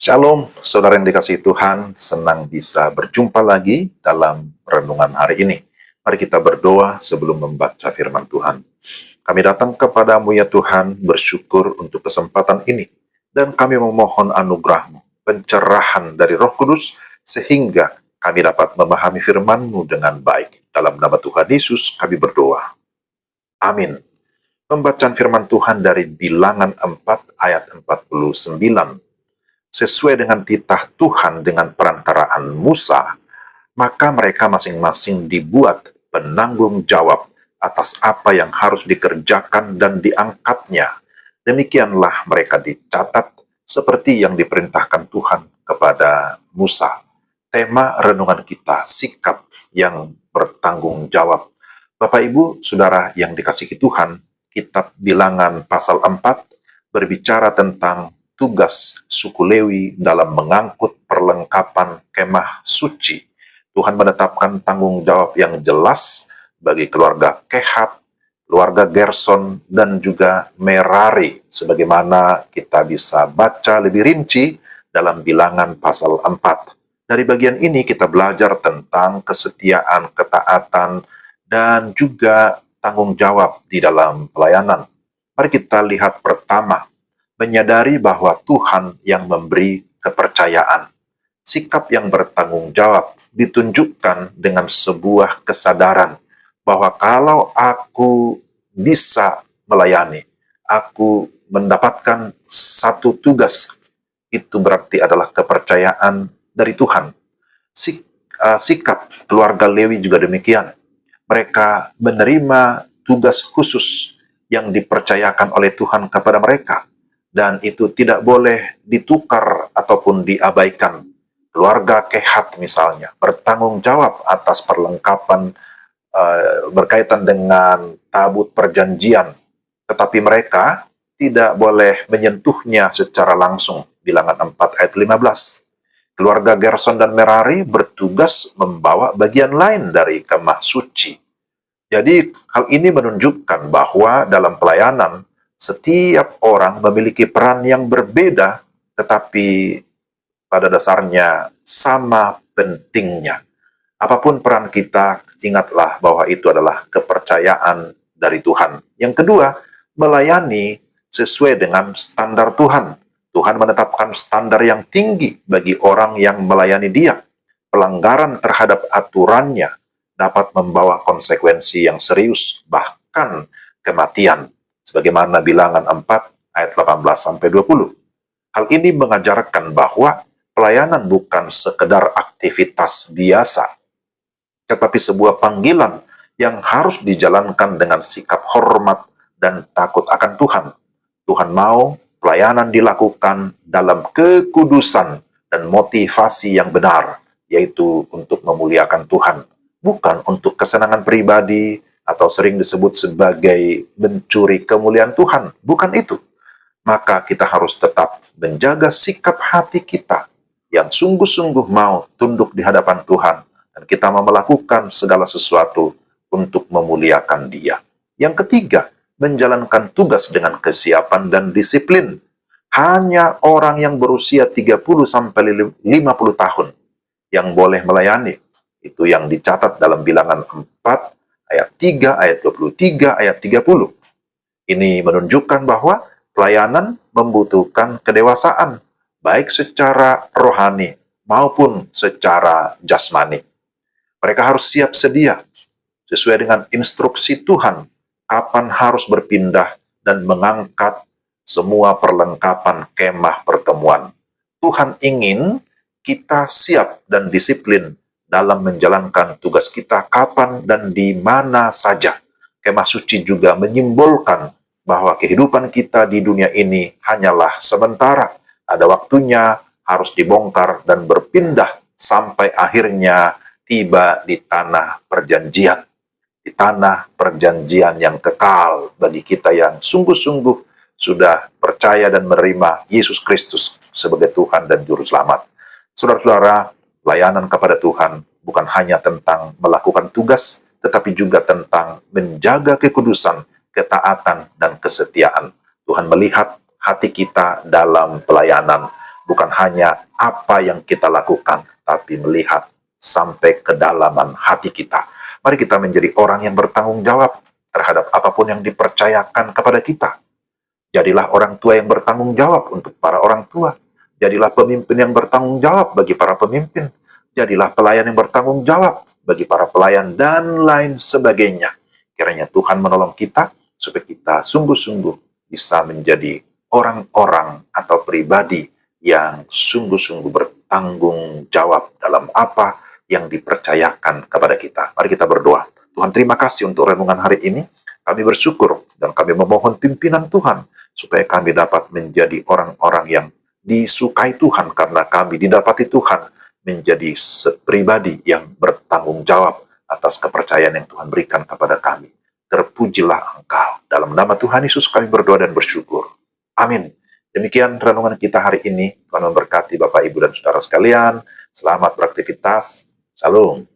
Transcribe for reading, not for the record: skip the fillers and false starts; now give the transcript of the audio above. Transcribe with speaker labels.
Speaker 1: Shalom, saudara yang dikasihi Tuhan, senang bisa berjumpa lagi dalam renungan hari ini. Mari kita berdoa sebelum membaca firman Tuhan. Kami datang kepadamu ya Tuhan, bersyukur untuk kesempatan ini. Dan kami memohon anugerah-Mu, pencerahan dari Roh Kudus, sehingga kami dapat memahami firman-Mu dengan baik. Dalam nama Tuhan Yesus kami berdoa. Amin. Pembacaan firman Tuhan dari Bilangan 4 ayat 49. Sesuai dengan titah Tuhan dengan perantaraan Musa, maka mereka masing-masing dibuat penanggung jawab atas apa yang harus dikerjakan dan diangkatnya. Demikianlah mereka dicatat seperti yang diperintahkan Tuhan kepada Musa. Tema renungan kita, sikap yang bertanggung jawab. Bapak Ibu, Saudara yang dikasihi Tuhan, kitab Bilangan pasal 4 berbicara tentang tugas suku Lewi dalam mengangkut perlengkapan kemah suci. Tuhan menetapkan tanggung jawab yang jelas bagi keluarga Kehat, keluarga Gerson, dan juga Merari, sebagaimana kita bisa baca lebih rinci dalam Bilangan pasal 4. Dari bagian ini kita belajar tentang kesetiaan, ketaatan, dan juga tanggung jawab di dalam pelayanan. Mari kita lihat pertama, menyadari bahwa Tuhan yang memberi kepercayaan. Sikap yang bertanggung jawab ditunjukkan dengan sebuah kesadaran bahwa kalau aku bisa melayani, aku mendapatkan satu tugas, itu berarti adalah kepercayaan dari Tuhan. Sikap keluarga Lewi juga demikian. Mereka menerima tugas khusus yang dipercayakan oleh Tuhan kepada mereka. Dan itu tidak boleh ditukar ataupun diabaikan. Keluarga Kehat misalnya bertanggung jawab atas perlengkapan berkaitan dengan tabut perjanjian. Tetapi mereka tidak boleh menyentuhnya secara langsung. Bilangan 4 ayat 15. Keluarga Gerson dan Merari bertugas membawa bagian lain dari kemah suci. Jadi hal ini menunjukkan bahwa dalam pelayanan setiap orang memiliki peran yang berbeda, tetapi pada dasarnya sama pentingnya. Apapun peran kita, ingatlah bahwa itu adalah kepercayaan dari Tuhan. Yang kedua, melayani sesuai dengan standar Tuhan. Tuhan menetapkan standar yang tinggi bagi orang yang melayani Dia. Pelanggaran terhadap aturannya dapat membawa konsekuensi yang serius, bahkan kematian. Sebagaimana Bilangan 4 ayat 18-20. Hal ini mengajarkan bahwa pelayanan bukan sekedar aktivitas biasa, tetapi sebuah panggilan yang harus dijalankan dengan sikap hormat dan takut akan Tuhan. Tuhan mau pelayanan dilakukan dalam kekudusan dan motivasi yang benar, yaitu untuk memuliakan Tuhan, bukan untuk kesenangan pribadi, atau sering disebut sebagai mencuri kemuliaan Tuhan. Bukan itu. Maka kita harus tetap menjaga sikap hati kita yang sungguh-sungguh mau tunduk di hadapan Tuhan. Dan kita mau melakukan segala sesuatu untuk memuliakan Dia. Yang ketiga, menjalankan tugas dengan kesiapan dan disiplin. Hanya orang yang berusia 30-50 tahun yang boleh melayani. Itu yang dicatat dalam Bilangan 4 ayat 3, ayat 23, ayat 30. Ini menunjukkan bahwa pelayanan membutuhkan kedewasaan, baik secara rohani maupun secara jasmani. Mereka harus siap sedia, sesuai dengan instruksi Tuhan, kapan harus berpindah dan mengangkat semua perlengkapan kemah pertemuan. Tuhan ingin kita siap dan disiplin dalam menjalankan tugas kita kapan dan di mana saja. Kemah suci juga menyimbolkan bahwa kehidupan kita di dunia ini hanyalah sementara. Ada waktunya, harus dibongkar dan berpindah sampai akhirnya tiba di tanah perjanjian. Di tanah perjanjian yang kekal bagi kita yang sungguh-sungguh sudah percaya dan menerima Yesus Kristus sebagai Tuhan dan Juru Selamat. Saudara-saudara, layanan kepada Tuhan bukan hanya tentang melakukan tugas, tetapi juga tentang menjaga kekudusan, ketaatan, dan kesetiaan. Tuhan melihat hati kita dalam pelayanan. bukan hanya apa yang kita lakukan, tapi melihat sampai kedalaman hati kita. Mari kita menjadi orang yang bertanggung jawab terhadap apapun yang dipercayakan kepada kita. Jadilah orang tua yang bertanggung jawab untuk para orang tua. Jadilah pemimpin yang bertanggung jawab bagi para pemimpin. Jadilah pelayan yang bertanggung jawab bagi para pelayan, dan lain sebagainya. Kiranya Tuhan menolong kita supaya kita sungguh-sungguh bisa menjadi orang-orang atau pribadi yang sungguh-sungguh bertanggung jawab dalam apa yang dipercayakan kepada kita. Mari kita berdoa. Tuhan, terima kasih untuk renungan hari ini. Kami bersyukur dan kami memohon pimpinan Tuhan supaya kami dapat menjadi orang-orang yang disukai Tuhan, karena kami didapati Tuhan menjadi pribadi yang bertanggung jawab atas kepercayaan yang Tuhan berikan kepada kami. Terpujilah Engkau. Dalam nama Tuhan Yesus kami berdoa dan bersyukur. Amin. Demikian renungan kita hari ini. Tuhan memberkati Bapak, Ibu, dan Saudara sekalian. Selamat beraktivitas. Shalom.